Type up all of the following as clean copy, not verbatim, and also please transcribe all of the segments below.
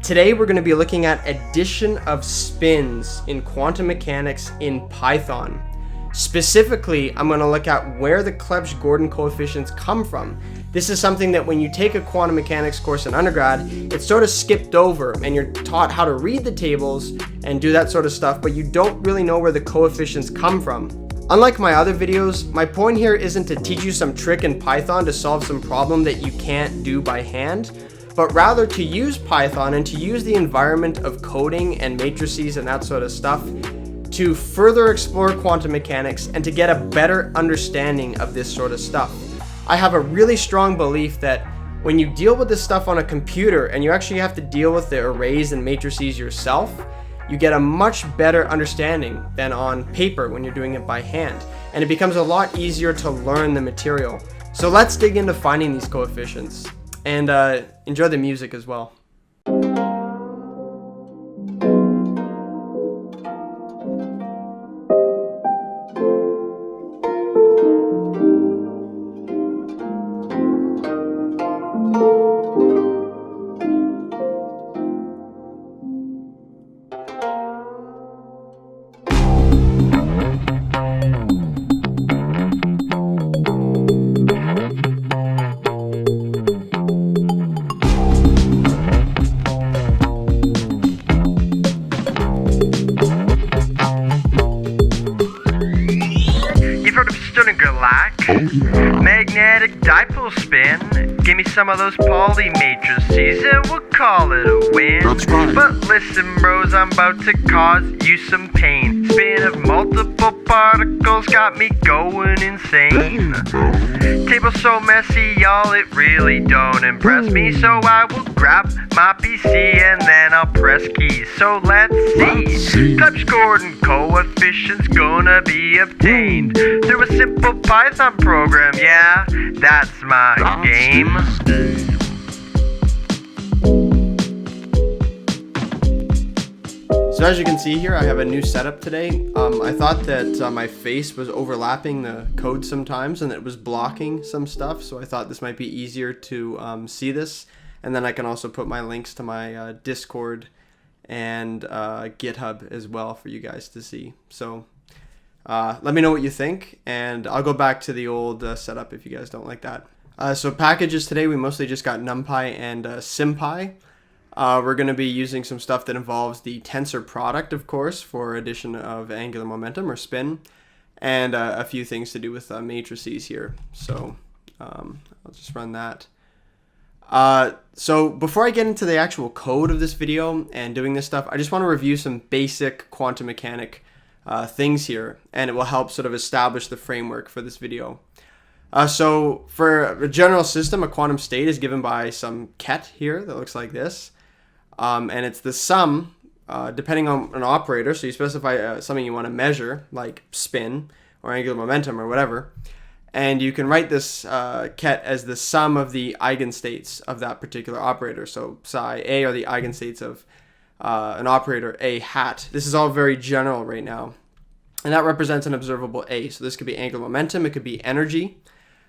Today we're going to be looking at addition of spins in quantum mechanics in Python. Specifically, I'm going to look at where the Clebsch-Gordan coefficients come from. This is something that when you take a quantum mechanics course in undergrad, it's sort of skipped over and you're taught how to read the tables and do that sort of stuff, but you don't really know where the coefficients come from. Unlike my other videos, my point here isn't to teach you some trick in Python to solve some problem that you can't do by hand, but rather to use Python and to use the environment of coding and matrices and that sort of stuff to further explore quantum mechanics and to get a better understanding of this sort of stuff. I have a really strong belief that when you deal with this stuff on a computer and you actually have to deal with the arrays and matrices yourself, you get a much better understanding than on paper when you're doing it by hand, and it becomes a lot easier to learn the material. So let's dig into finding these coefficients and enjoy the music as well. Magnetic dipole spin. Give me some of those Pauli matrices and we'll call it a win. That's right. But listen bros, I'm about to cause you some pain. Spin of multiple particles got me going insane. Table so messy, y'all, it really don't impress me. So I will grab my PC and then I'll press keys. So let's see. Clebsch-Gordan coefficients gonna be obtained through a simple Python program. Yeah, that's my game. So as you can see here, I have a new setup today. I thought that my face was overlapping the code sometimes and it was blocking some stuff, so I thought this might be easier to see this, and then I can also put my links to my Discord and GitHub as well for you guys to see. So let me know what you think, and I'll go back to the old setup if you guys don't like that. So packages today, we mostly just got NumPy and sympy. We're going to be using some stuff that involves the tensor product, of course, for addition of angular momentum or spin, and a few things to do with matrices here. So I'll just run that. So before I get into the actual code of this video and doing this stuff, I just want to review some basic quantum mechanic things here, and it will help sort of establish the framework for this video. So for a general system, a quantum state is given by some ket here that looks like this. And it's the sum, depending on an operator, so you specify something you want to measure, like spin or angular momentum or whatever, and you can write this ket as the sum of the eigenstates of that particular operator. So psi A are the eigenstates of an operator A hat. This is all very general right now, and that represents an observable A. So this could be angular momentum, it could be energy,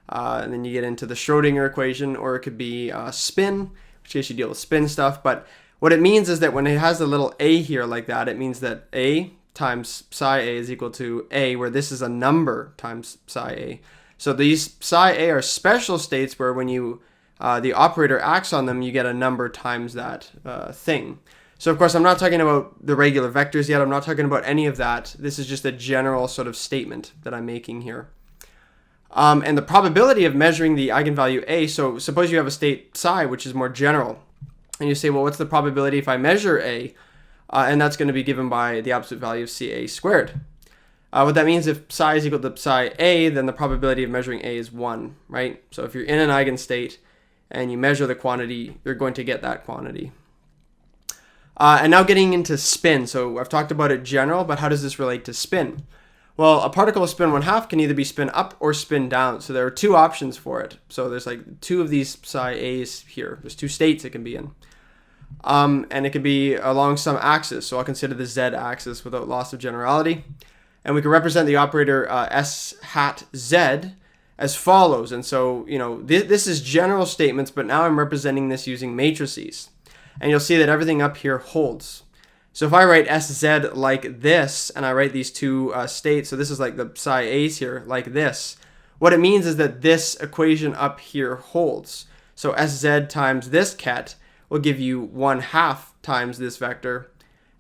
and then you get into the Schrodinger equation, or it could be spin, in which case you deal with spin stuff. But what it means is that when it has a little a here like that, it means that A times psi A is equal to A, where this is a number times psi A. So these psi A are special states where when you the operator acts on them, you get a number times that thing. So of course, I'm not talking about the regular vectors yet. I'm not talking about any of that. This is just a general sort of statement that I'm making here. And the probability of measuring the eigenvalue A, so suppose you have a state psi, which is more general, and you say, well, what's the probability if I measure A? And that's going to be given by the absolute value of Ca squared. What that means, if psi is equal to psi A, then the probability of measuring A is 1, right? So if you're in an eigenstate and you measure the quantity, you're going to get that quantity. And now getting into spin. So I've talked about it general, but how does this relate to spin? Well, a particle of spin 1/2 can either be spin up or spin down. So there are two options for it. So there's like two of these psi A's here. There's two states it can be in. And it can be along some axis. So I'll consider the Z axis without loss of generality. And we can represent the operator S hat Z as follows. And so, you know, this is general statements, but now I'm representing this using matrices. And you'll see that everything up here holds. So if I write sz like this, and I write these two states, so this is like the psi a's here, like this, what it means is that this equation up here holds. So sz times this ket will give you 1/2 times this vector,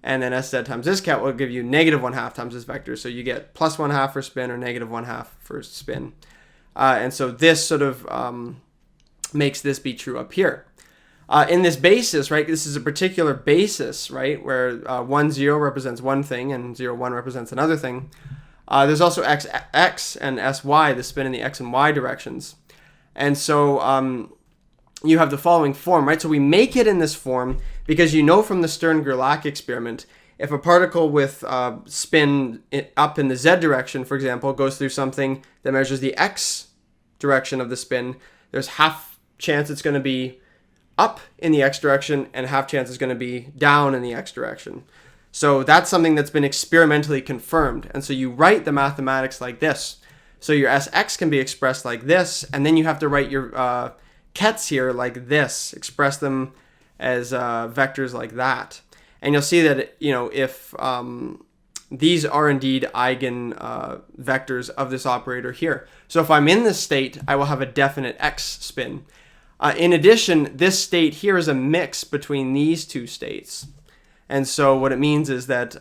and then sz times this ket will give you -1/2 times this vector. So you get +1/2 for spin or -1/2 for spin. And so this sort of makes this be true up here. In this basis, right, this is a particular basis, right, where 1, 0 represents one thing and 0, 1 represents another thing. There's also x and sy, the spin in the x and y directions. And so you have the following form, right? So we make it in this form because you know from the Stern-Gerlach experiment, if a particle with spin up in the z direction, for example, goes through something that measures the x direction of the spin, there's half chance it's going to be up in the x direction and half chance it's going to be down in the x direction. So that's something that's been experimentally confirmed. And so you write the mathematics like this. So your Sx can be expressed like this, and then you have to write your kets here like this, express them as vectors like that. And you'll see that, you know, if these are indeed eigenvectors of this operator here. So if I'm in this state, I will have a definite x spin. In addition, this state here is a mix between these two states. And so what it means is that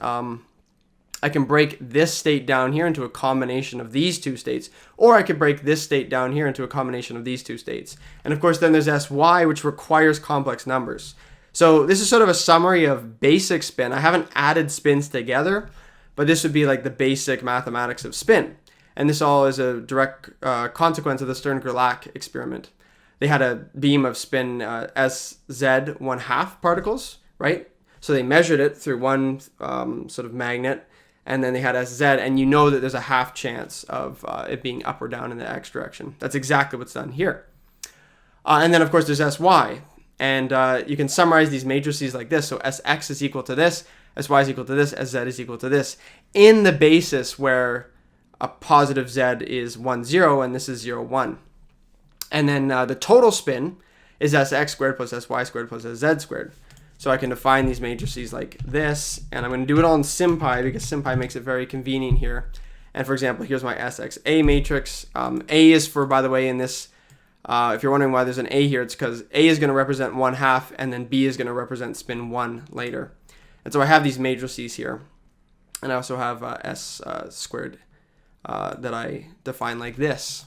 I can break this state down here into a combination of these two states, or I could break this state down here into a combination of these two states. And of course, then there's sy, which requires complex numbers. So this is sort of a summary of basic spin. I haven't added spins together, but this would be like the basic mathematics of spin. And this all is a direct consequence of the Stern-Gerlach experiment. They had a beam of spin sz 1/2 particles, right? So they measured it through one sort of magnet, and then they had sz, and you know that there's a half chance of it being up or down in the x direction. That's exactly what's done here. And then, of course, there's sy. And you can summarize these matrices like this. So Sx is equal to this, Sy is equal to this, Sz is equal to this, in the basis where a positive z is 1, 0, and this is 0, 1. And then the total spin is Sx squared plus Sy squared plus Sz squared. So I can define these matrices like this, and I'm going to do it all in sympy because sympy makes it very convenient here. And for example, here's my Sxa matrix. A is for, by the way, in this, if you're wondering why there's an A here, it's because A is going to represent 1/2, and then B is going to represent spin 1 later. And so I have these matrices here. And I also have S squared that I define like this.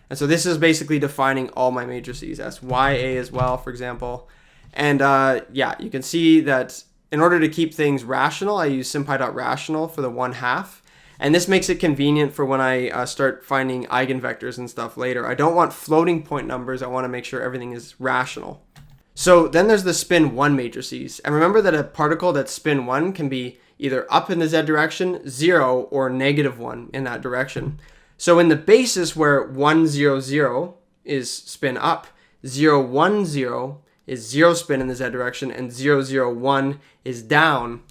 And so this is basically defining all my matrices, Sya as well, for example. And yeah, you can see that in order to keep things rational, I use sympy.rational for the 1/2. And this makes it convenient for when I start finding eigenvectors and stuff later. I don't want floating point numbers. I want to make sure everything is rational. So then there's the spin 1 matrices. And remember that a particle that's spin 1 can be either up in the z direction, 0, or -1 in that direction. So in the basis where 1, 0, 0 is spin up, 0, 1, 0 is 0 spin in the z direction, and 0, 0, 1 is down.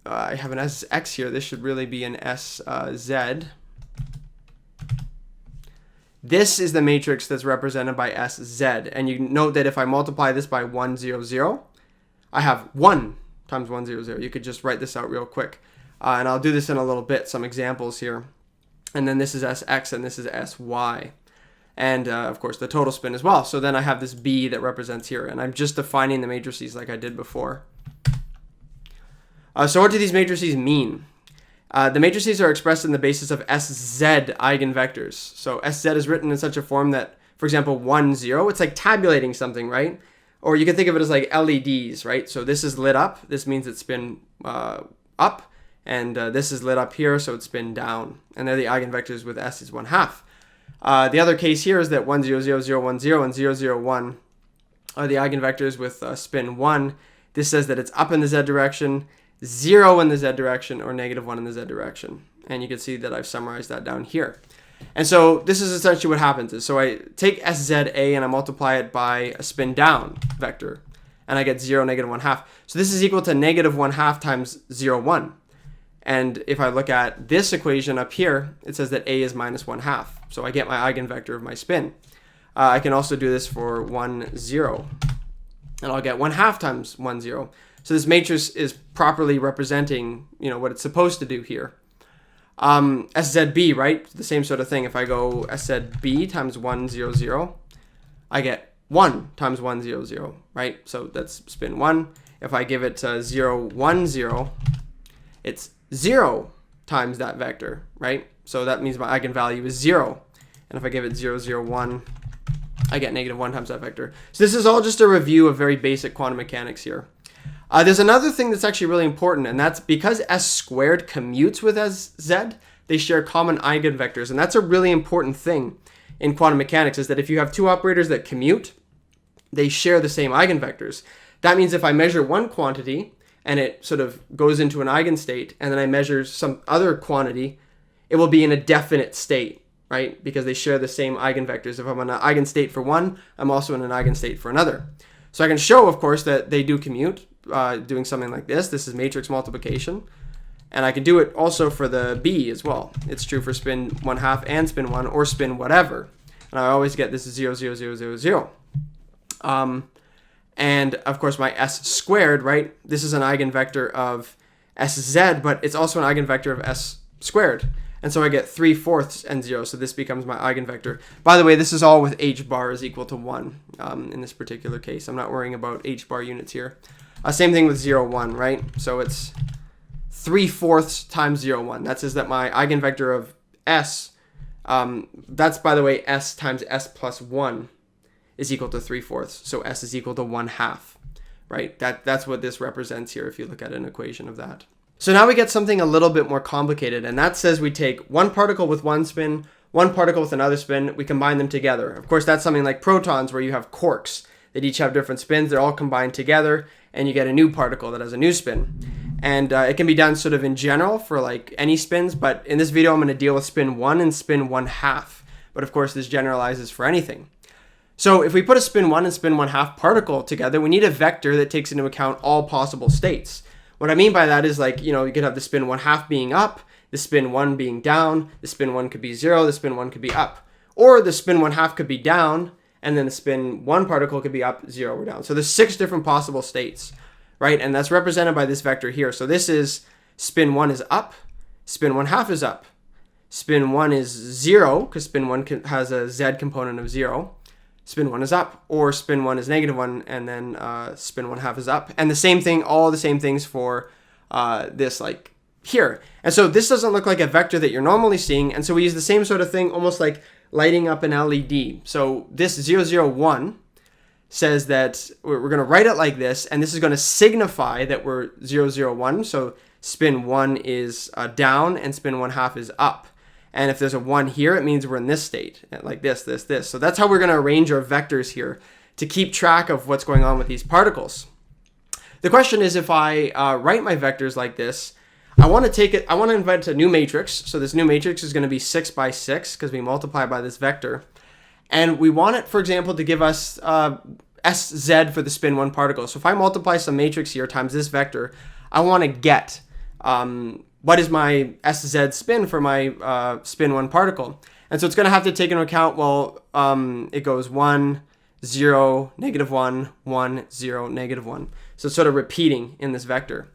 I have an Sx here. This should really be an Sz. This is the matrix that's represented by Sz. And you note that if I multiply this by 1, 0, 0, I have 1 times 1, 0, 0. You could just write this out real quick. And I'll do this in a little bit, some examples here. And then this is Sx and this is Sy. And of course the total spin as well. So then I have this B that represents here. And I'm just defining the matrices like I did before. So what do these matrices mean? The matrices are expressed in the basis of Sz eigenvectors. So Sz is written in such a form that, for example, 1, 0, it's like tabulating something, right? Or you can think of it as like LEDs, right? So this is lit up. This means it's been up. And this is lit up here, so it's been down. And they're the eigenvectors with S is 1/2. The other case here is that 1, 0, 0, 0, 1, 0, and 0, 0, 1 are the eigenvectors with spin 1. This says that it's up in the z direction, 0 in the z direction, or -1 in the z direction. And you can see that I've summarized that down here. And so this is essentially what happens. So I take Sz and I multiply it by a spin down vector. And I get 0, -1/2. So this is equal to -1/2 times 0, 1. And if I look at this equation up here, it says that A is -1/2. So I get my eigenvector of my spin. I can also do this for 1, 0. and I'll get 1/2 times 1, 0. So this matrix is properly representing, what it's supposed to do here. SZB, right? The same sort of thing. If I go SZB times 1, 0, 0, I get 1 times 1, 0, 0, right? So that's spin 1. If I give it 0, 1, 0, it's 0 times that vector, right? So that means my eigenvalue is 0. And if I give it 0, 0, 1, I get -1 times that vector. So this is all just a review of very basic quantum mechanics here. There's another thing that's actually really important, and that's because S squared commutes with SZ, they share common eigenvectors. And that's a really important thing in quantum mechanics, is that if you have two operators that commute, they share the same eigenvectors. That means if I measure one quantity and it sort of goes into an eigenstate, and then I measure some other quantity, it will be in a definite state, right? Because they share the same eigenvectors. If I'm in an eigenstate for one, I'm also in an eigenstate for another. So I can show, of course, that they do commute, doing something like this. This is matrix multiplication. And I can do it also for the B as well. It's true for spin 1/2 and spin 1, or spin whatever. And I always get this is 0, 0, 0, 0, 0. And of course my S squared, right? This is an eigenvector of SZ, but it's also an eigenvector of S squared. And so I get 3/4 and 0. So this becomes my eigenvector. By the way, this is all with H bar is equal to 1 in this particular case. I'm not worrying about H bar units here. Same thing with 0, 1, right? So it's 3/4 times 0, 1. That says that my eigenvector of S, that's, by the way, S times S plus 1 is equal to 3/4. So S is equal to 1/2, right? That's what this represents here if you look at an equation of that. So now we get something a little bit more complicated, and that says we take one particle with one spin, one particle with another spin, we combine them together. Of course, that's something like protons, where you have quarks that each have different spins. They're all combined together, and you get a new particle that has a new spin. And it can be done sort of in general for like any spins, but in this video I'm going to deal with spin 1 and spin 1/2. But of course this generalizes for anything. So if we put a spin 1 and spin 1/2 particle together, we need a vector that takes into account all possible states. What I mean by that is, like, you could have the spin 1/2 being up, the spin 1 being down, the spin 1 could be 0, the spin 1 could be up. Or the spin 1/2 could be down, and then the spin 1 particle could be up, 0, or down. So there's 6 different possible states, right? And that's represented by this vector here. So this is spin 1 is up, spin 1/2 is up, spin 1 is 0, because spin 1 has a Z component of 0. Spin 1 is up, or spin 1 is -1, and then spin 1/2 is up. And the same thing, all the same things for this, like here. And so this doesn't look like a vector that you're normally seeing, and so we use the same sort of thing, almost like lighting up an LED. So this 0, 0, 1 says that we're going to write it like this, and this is going to signify that we're 0, 0, 1. So spin 1 is down, and spin 1/2 is up. And if there's a 1 here, it means we're in this state, like this, this, this. So that's how we're going to arrange our vectors here to keep track of what's going on with these particles. The question is, if I write my vectors like this, I want to invent a new matrix. So this new matrix is going to be 6 by 6 because we multiply by this vector. And we want it, for example, to give us SZ for the spin 1 particle. So if I multiply some matrix here times this vector, I want to get what is my SZ spin for my spin 1 particle. And so it's going to have to take into account, well, it goes 1, 0, -1, 1, 0, -1. So it's sort of repeating in this vector.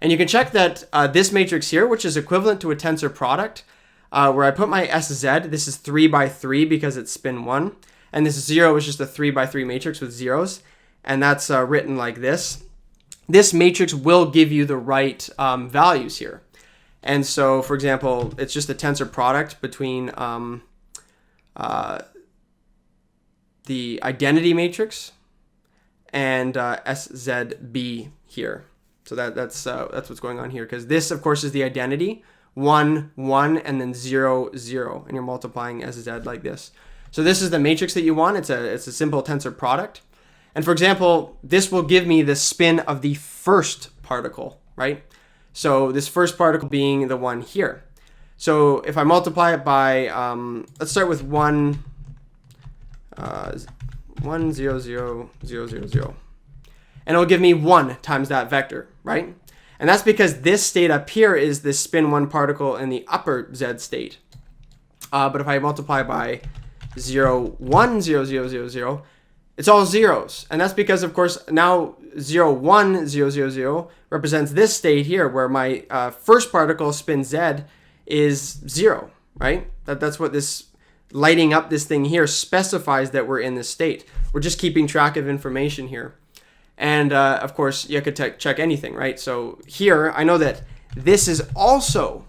And you can check that this matrix here, which is equivalent to a tensor product, where I put my SZ, this is 3 by 3 because it's spin 1. And this 0 is just a 3 by 3 matrix with zeros. And that's written like this. This matrix will give you the right values here. And so, for example, it's just a tensor product between the identity matrix and SZB here. So that's what's going on here, because this, of course, is the identity, 1, 1, and then 0, 0, and you're multiplying SZ like this. So this is the matrix that you want. It's a simple tensor product. And for example, this will give me the spin of the first particle, right? So this first particle being the one here. So if I multiply it by, let's start with 1, 1, 0, 0, 0, 0, 0. And it'll give me 1 times that vector, right? And that's because this state up here is the spin 1 particle in the upper Z state. But if I multiply by 0, 1, 0, 0, 0, 0, It's all zeros. And that's because, of course, now 0, 1, 0, 0, 0 represents this state here where my first particle, spin z, is 0, right? That's what this lighting up this thing here specifies that we're in this state. We're just keeping track of information here. And, of course, you could check anything, right? So here, I know that this is also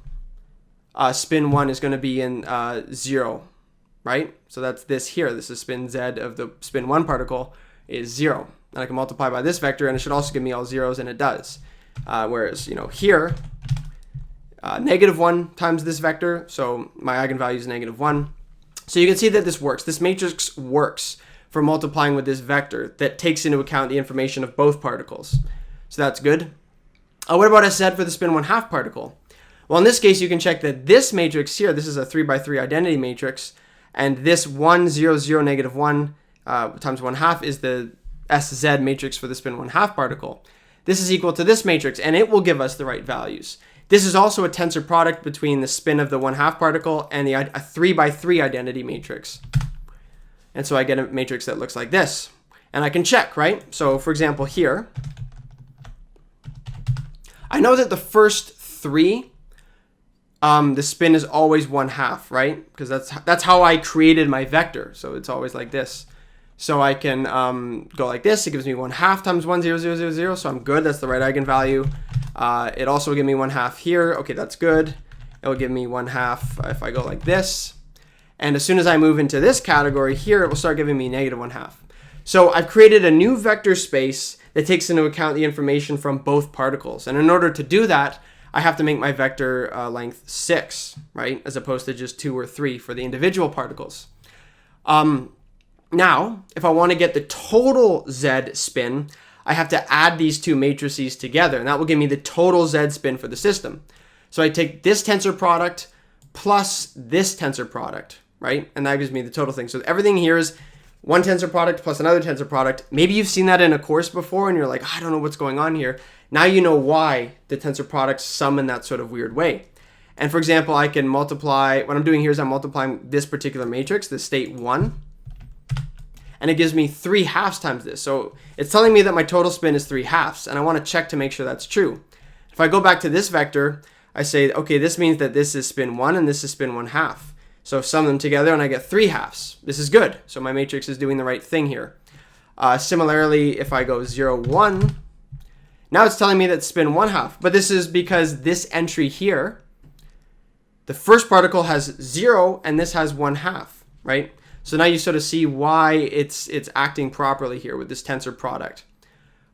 spin 1 is going to be in 0, right? So that's this here. This is spin z of the spin 1 particle is 0. And I can multiply by this vector, and it should also give me all zeros, and it does. Whereas, here, -1 times this vector, so my eigenvalue is -1. So you can see that this works. This matrix works for multiplying with this vector that takes into account the information of both particles. So that's good. What about SZ for the spin 1/2 particle? Well, in this case, you can check that this matrix here, this is a 3 by 3 identity matrix, and this 1, 0, 0, -1 times 1/2 is the SZ matrix for the spin 1/2 particle. This is equal to this matrix, and it will give us the right values. This is also a tensor product between the spin of the 1/2 particle and a 3 by 3 identity matrix. And so I get a matrix that looks like this. And I can check, right? So for example, here, I know that the first 3, the spin is always 1/2, right? Because that's how I created my vector. So it's always like this. So I can go like this. It gives me 1/2 times 1, 0, 0, 0, 0. So I'm good. That's the right eigenvalue. It also will give me 1/2 here. Okay, that's good. It will give me 1/2 if I go like this. And as soon as I move into this category here, it will start giving me -1/2. So I've created a new vector space that takes into account the information from both particles. And in order to do that, I have to make my vector length 6, right? As opposed to just 2 or 3 for the individual particles. Now, if I want to get the total Z spin, I have to add these two matrices together, and that will give me the total Z spin for the system. So I take this tensor product plus this tensor product, right? And that gives me the total thing. So everything here is one tensor product plus another tensor product. Maybe you've seen that in a course before and you're like, I don't know what's going on here. Now you know why the tensor products sum in that sort of weird way. And for example, I can multiply, what I'm doing here is I'm multiplying this particular matrix, the state 1, and it gives me 3/2 times this. So it's telling me that my total spin is 3/2, and I want to check to make sure that's true. If I go back to this vector, I say, okay, this means that this is spin 1 and this is spin 1/2. So sum them together and I get 3/2. This is good. So my matrix is doing the right thing here. Similarly, if I go 0, 1, now it's telling me that spin 1/2. But this is because this entry here, the first particle has 0 and this has 1/2, right? So now you sort of see why it's acting properly here with this tensor product.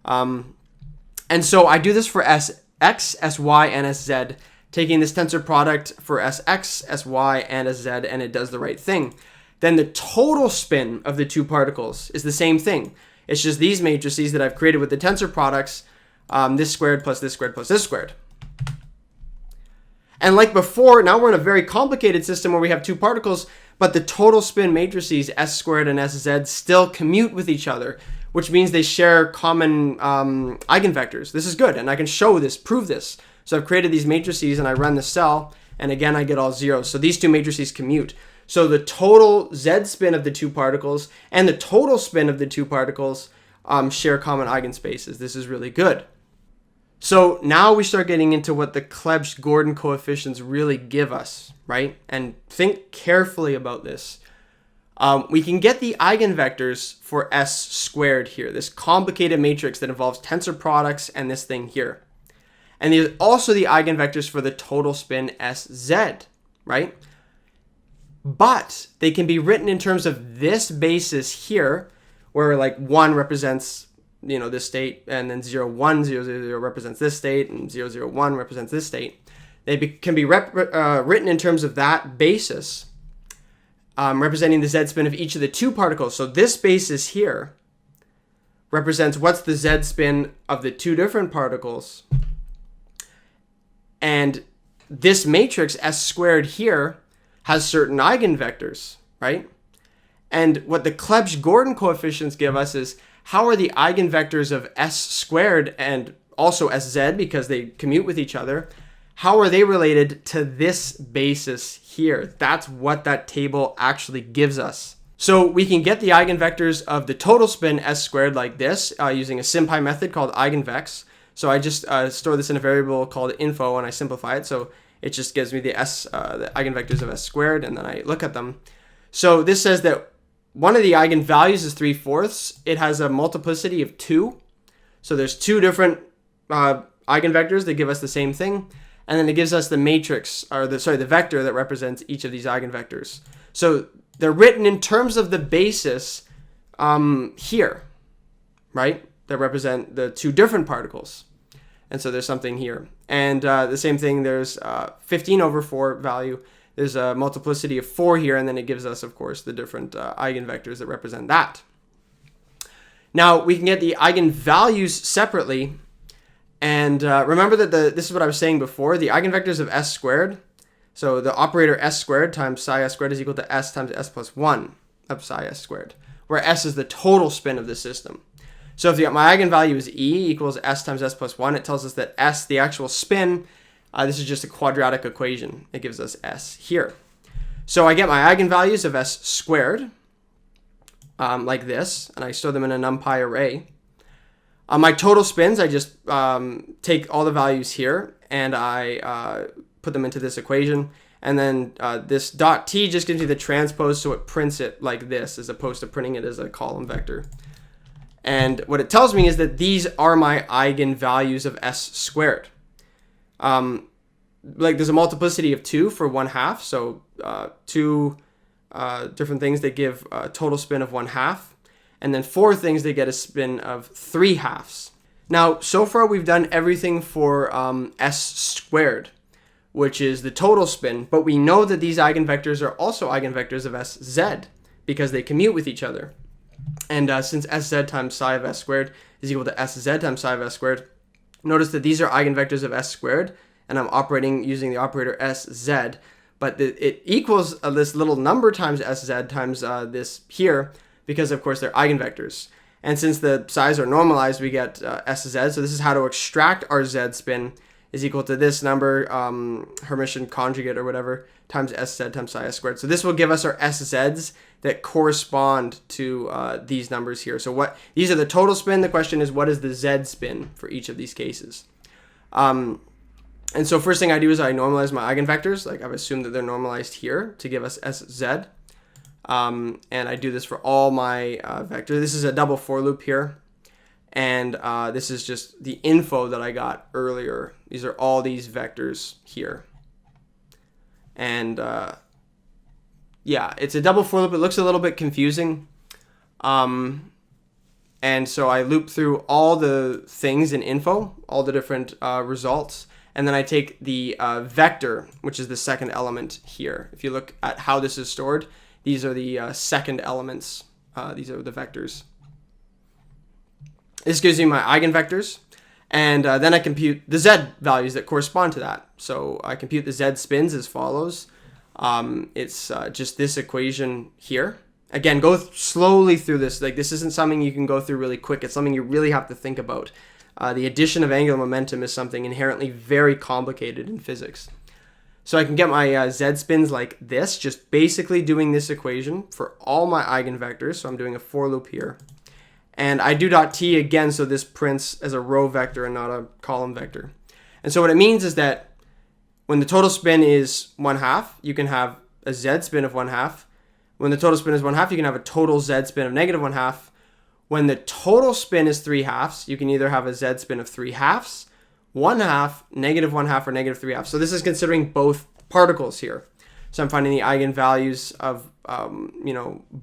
And so I do this for Sx, Sy, and Sz, taking this tensor product for Sx, Sy, and Sz, and it does the right thing. Then the total spin of the two particles is the same thing. It's just these matrices that I've created with the tensor products, this squared plus this squared plus this squared. And like before, now we're in a very complicated system where we have two particles, but the total spin matrices S squared and Sz still commute with each other, which means they share common eigenvectors. This is good, and I can show this, prove this. So I've created these matrices and I run the cell, and again I get all zeros. So these two matrices commute. So the total Z spin of the two particles and the total spin of the two particles share common eigenspaces. This is really good. So now we start getting into what the Clebsch-Gordan coefficients really give us, right? And think carefully about this. We can get the eigenvectors for S squared here, this complicated matrix that involves tensor products and this thing here. And there's also the eigenvectors for the total spin Sz, right? But they can be written in terms of this basis here, where like 1 represents, this state, and then 0, 1, 0, 0, 0 represents this state, and 0, 0, 1 represents this state. They can be written in terms of that basis, representing the Z spin of each of the two particles. So this basis here represents what's the Z spin of the two different particles. And this matrix S squared here has certain eigenvectors, right? And what the Clebsch-Gordan coefficients give us is how are the eigenvectors of S squared and also Sz, because they commute with each other, how are they related to this basis here? That's what that table actually gives us. So we can get the eigenvectors of the total spin s squared like this using a sympy method called eigenvecs. So I just store this in a variable called info and I simplify it. So it just gives me the eigenvectors of s squared, and then I look at them. So this says that one of the eigenvalues is 3/4. It has a multiplicity of 2. So there's 2 different eigenvectors that give us the same thing. And then it gives us the matrix, or the vector that represents each of these eigenvectors. So they're written in terms of the basis here, right? That represent the 2 different particles. And so there's something here. And the same thing, there's 15/4 value. There's a multiplicity of 4 here, and then it gives us, of course, the different eigenvectors that represent that. Now, we can get the eigenvalues separately. And remember that this is what I was saying before, the eigenvectors of s squared. So the operator s squared times psi s squared is equal to s times s plus 1 of psi s squared, where s is the total spin of the system. So if my eigenvalue is e equals s times s plus 1, it tells us that s, the actual spin, this is just a quadratic equation. It gives us s here. So I get my eigenvalues of s squared, like this, and I store them in a NumPy array. My total spins, I just take all the values here, and I put them into this equation. And then this dot t just gives me the transpose, so it prints it like this, as opposed to printing it as a column vector. And what it tells me is that these are my eigenvalues of s squared. Like there's a multiplicity of 2 for 1/2, so 2 different things that give a total spin of 1/2, and then 4 things that get a spin of 3/2. Now, so far we've done everything for s squared, which is the total spin, but we know that these eigenvectors are also eigenvectors of sz because they commute with each other. And since sz times psi of s squared is equal to sz times psi of s squared, notice that these are eigenvectors of s squared, and I'm operating using the operator sz, but it equals this little number times sz times this here, because of course they're eigenvectors. And since the psi's are normalized, we get sz, so this is how to extract our z spin is equal to this number, Hermitian conjugate or whatever, times sz times psi s squared. So this will give us our sz that correspond to these numbers here. So these are the total spin. The question is, what is the z spin for each of these cases? And so first thing I do is I normalize my eigenvectors. Like I've assumed that they're normalized here to give us sz. And I do this for all my vectors. This is a double for loop here. And this is just the info that I got earlier. These are all these vectors here. And yeah, it's a double for loop. It looks a little bit confusing. And so I loop through all the things in info, all the different results. And then I take the vector, which is the second element here. If you look at how this is stored, these are the second elements. These are the vectors. This gives me my eigenvectors. And then I compute the z values that correspond to that. So I compute the z spins as follows. It's just this equation here. Again, go slowly through this. Like this isn't something you can go through really quick. It's something you really have to think about. The addition of angular momentum is something inherently very complicated in physics. So I can get my z spins like this, just basically doing this equation for all my eigenvectors. So I'm doing a for loop here. And I do dot t again, so this prints as a row vector and not a column vector. And so what it means is that when the total spin is 1/2, you can have a z spin of 1/2. When the total spin is 1/2, you can have a total z spin of negative 1/2. When the total spin is 3/2, you can either have a z spin of 3/2, 1/2, negative 1/2, or negative 3/2. So this is considering both particles here. So I'm finding the eigenvalues of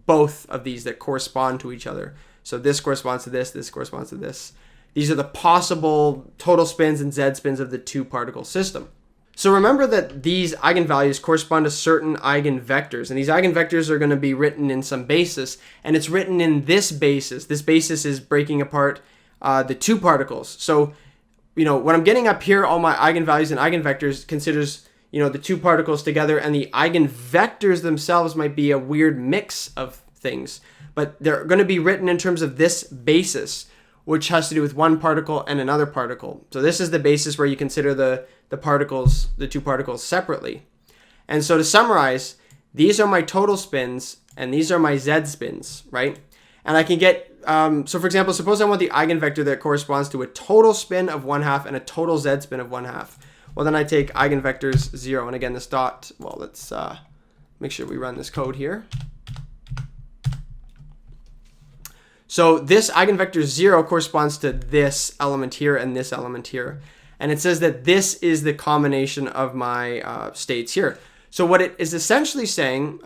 both of these that correspond to each other. So this corresponds to this corresponds to this. These are the possible total spins and z spins of the two particle system. So remember that these eigenvalues correspond to certain eigenvectors, and these eigenvectors are going to be written in some basis, and it's written in this basis. This basis is breaking apart the two particles. So, when I'm getting up here, all my eigenvalues and eigenvectors considers, the two particles together, and the eigenvectors themselves might be a weird mix of things, but they're going to be written in terms of this basis, which has to do with one particle and another particle. So this is the basis where you consider the two particles separately. And so to summarize, these are my total spins, and these are my z spins, right? And I can get, so for example, suppose I want the eigenvector that corresponds to a total spin of 1/2 and a total z spin of 1/2. Well, then I take eigenvectors 0, and again, this dot, well, let's make sure we run this code here. So this eigenvector 0 corresponds to this element here and this element here. And it says that this is the combination of my states here. So what it is essentially saying,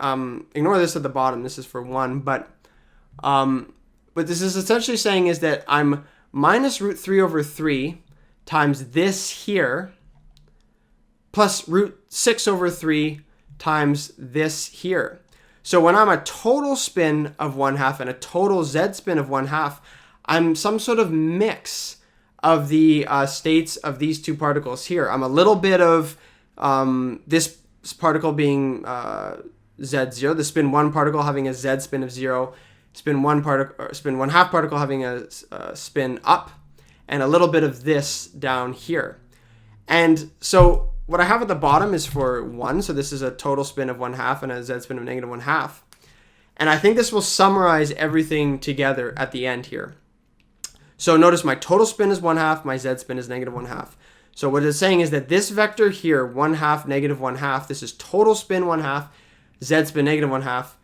ignore this at the bottom, this is for 1, but what this is essentially saying is that I'm minus root 3 over 3 times this here plus root 6 over 3 times this here. So when I'm a total spin of 1/2 and a total z spin of 1/2, I'm some sort of mix of the states of these two particles here. I'm a little bit of this particle being z0, the spin 1 particle having a z spin of 0, spin 1/2 particle having a spin up, and a little bit of this down here. And so what I have at the bottom is for 1, so this is a total spin of 1/2 and a z spin of negative 1/2. And I think this will summarize everything together at the end here. So notice my total spin is 1/2, my z spin is negative 1/2. So what it's saying is that this vector here, 1/2, negative 1/2, this is total spin 1/2, z spin negative 1/2.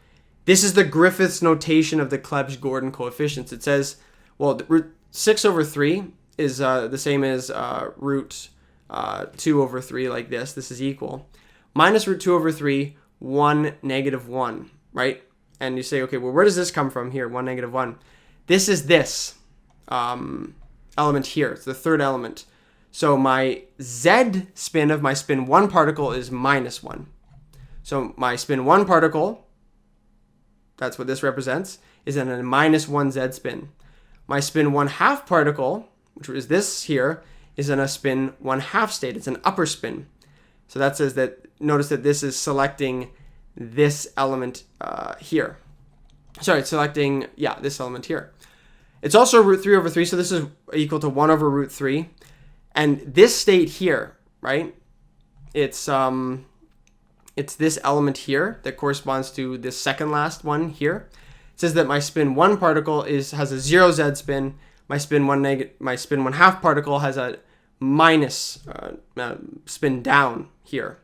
This is the Griffiths notation of the Clebsch-Gordan coefficients. It says, well, root 6 over 3 is the same as root 2 over 3, like this. This is equal. Minus root 2 over 3, 1, negative 1, right? And you say, okay, well, where does this come from here, 1, negative 1? This is this element here. It's the third element. So my z spin of my spin 1 particle is minus 1. So my spin 1 particle, that's what this represents, is in a minus 1 z spin. My spin 1/2 particle, which is this here, is in a spin 1/2 state. It's an upper spin. So that says that, notice that this is selecting this element here. Sorry, it's selecting, yeah, this element here. It's also root 3 over 3, so this is equal to 1 over root 3. And this state here, right, it's this element here that corresponds to this second last one here. It says that my spin 1 particle has a 0 z spin. My spin 1/2 particle has a minus spin down here.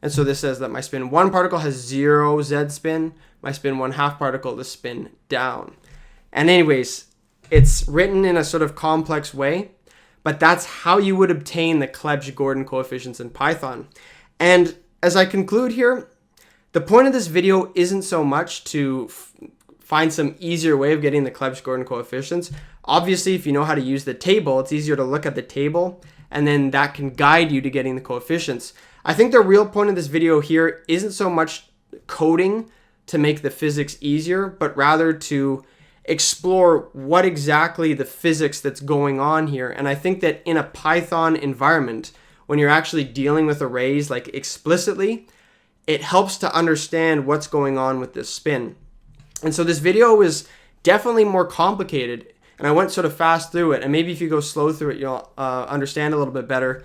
And so this says that my spin 1 particle has 0 z spin. My spin 1/2 particle is spin down. And anyways, it's written in a sort of complex way, but that's how you would obtain the Clebsch-Gordan coefficients in Python. And as I conclude here, the point of this video isn't so much to find some easier way of getting the Clebsch-Gordan coefficients. Obviously, if you know how to use the table, it's easier to look at the table, and then that can guide you to getting the coefficients. I think the real point of this video here isn't so much coding to make the physics easier, but rather to explore what exactly the physics that's going on here. And I think that in a Python environment, when you're actually dealing with arrays like explicitly, it helps to understand what's going on with this spin. And so this video is definitely more complicated, and I went sort of fast through it, and maybe if you go slow through it, you'll understand a little bit better.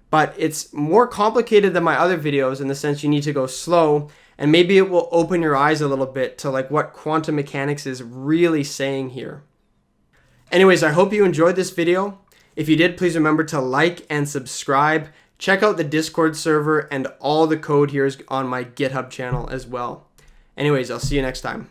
But it's more complicated than my other videos in the sense you need to go slow, and maybe it will open your eyes a little bit to like what quantum mechanics is really saying here. Anyways, I hope you enjoyed this video. If you did, please remember to like and subscribe. Check out the Discord server, and all the code here is on my GitHub channel as well. Anyways, I'll see you next time.